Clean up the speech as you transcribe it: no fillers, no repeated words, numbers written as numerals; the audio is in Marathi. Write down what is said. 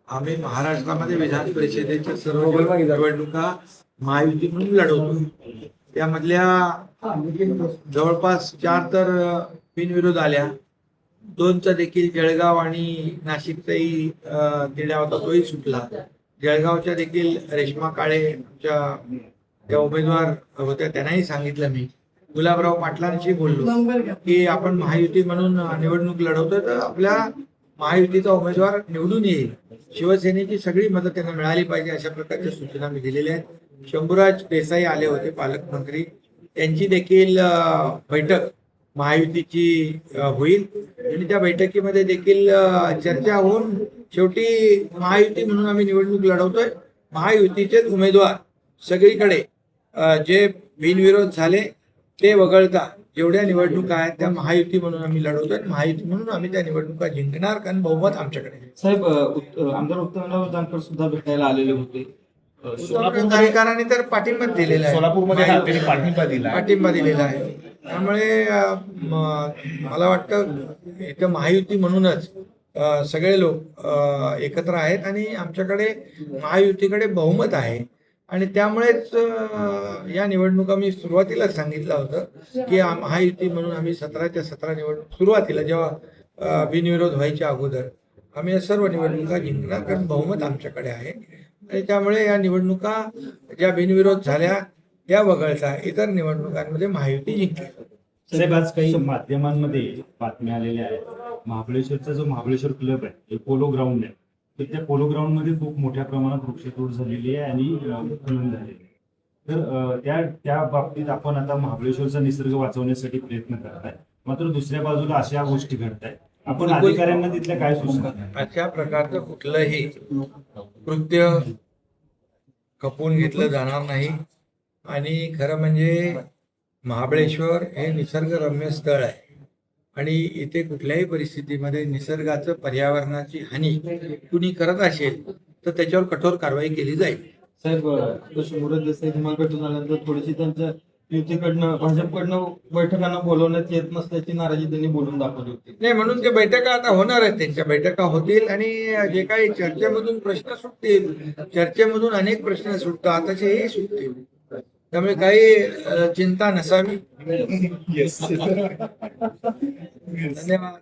आम्ही महाराष्ट्रामध्ये विधान परिषदेच्या सर्व निवडणुका महायुती म्हणून लढवतो. त्यामधल्या जवळपास 4 तर बिनविरोध आल्या, 2चा देखील जळगाव आणि नाशिकचाही तिढा होता, तोही सुटला. जळगावच्या देखील रेश्मा काळे आमच्या त्या उमेदवार होत्या, त्यांनाही सांगितलं मी. गुलाबराव पाटलांशी बोललो की आपण महायुती म्हणून निवडणूक लढवतो, तर आपल्या महायुतीचा उमेदवार निवडून येईल, शिवसेनेची सगळी मदत त्यांना मिळाली पाहिजे, अशा प्रकारच्या सूचना मी दिलेल्या आहेत. शंभूराज देसाई आले होते, पालकमंत्री, त्यांची देखील बैठक महायुतीची होईल आणि त्या बैठकीमध्ये देखील चर्चा होऊन शेवटी महायुती म्हणून आम्ही निवडणूक लढवतोय. महायुतीचेच उमेदवार सगळीकडे जे बिनविरोध झाले ते वगळता जेवढ्या निवडणुका आहेत त्या महायुती म्हणून आम्ही लढवतोय. महायुती म्हणून आम्ही त्या निवडणुका जिंकणार, कारण बहुमत आमच्याकडे आहे. साहेब, आमदार उत्तमराव जानकर सुद्धा भेटायला आलेले होते. अधिकाऱ्यांनी तर पाठिंबा दिलेला आहे, सोलापूरमध्ये पाठिंबा दिलेला आहे. त्यामुळे मला वाटतं इथं महायुती म्हणूनच सगळे लोक एकत्र आहेत आणि आमच्याकडे महायुतीकडे बहुमत आहे. आणि त्यामुळेच या निवडणुका मी सुरुवातीलाच सांगितलं होतं की महायुती म्हणून आम्ही 17च्या 17 निवडणूक सुरुवातीला जेव्हा बिनविरोध व्हायच्या अगोदर आम्ही या सर्व निवडणुका जिंकणार, कारण बहुमत आमच्याकडे आहे. आणि त्यामुळे या निवडणुका ज्या बिनविरोध झाल्या त्या वगळता इतर निवडणुकांमध्ये महायुती जिंकली. साहेब, आज काही माध्यमांमध्ये बातम्या आलेल्या आहेत. महाबळेश्वरचा जो महाबळेश्वर क्लब आहे, हे पोलो ग्राउंड आहे, तर त्या पोलो ग्राउंड मध्ये खूप मोठ्या प्रमाणात वृक्षतोड झालेली आहे आणि उत्खनन झालेली आहे. तर त्या बाबतीत आपण आता महाबळेश्वरचा निसर्ग वाचवण्यासाठी प्रयत्न करत आहे, मात्र दुसऱ्या बाजूला अशा गोष्टी घडत आहेत. आपण अधिकाऱ्यांना तिथल्या काय सूचना? अशा प्रकारचं कुठलंही कृत्य खपवून घेतलं जाणार नाही. आणि खरं म्हणजे महाबळेश्वर हे निसर्गरम्य स्थळ आहे आणि इथे कुठल्याही परिस्थितीमध्ये निसर्गाचं, पर्यावरणाची हानी कुणी करत असेल तर त्याच्यावर कठोर कारवाई केली जाईल. साहेब, शंभूराज देसाई तुम्हाला भेटून आल्यानंतर थोडीशी त्यांच्या युतीकडनं, भाजपकडनं बैठकांना बोलवण्यात येत नसल्याची नाराजी त्यांनी बोलून दाखवली होती. नाही, म्हणून ते बैठका आता होणार आहेत, त्यांच्या बैठका होतील आणि जे काही चर्चेमधून प्रश्न सुटतील, चर्चेमधून अनेक प्रश्न सुटतात, तसेही सुटतील. त्यामुळे काही चिंता नसावी. धन्यवाद.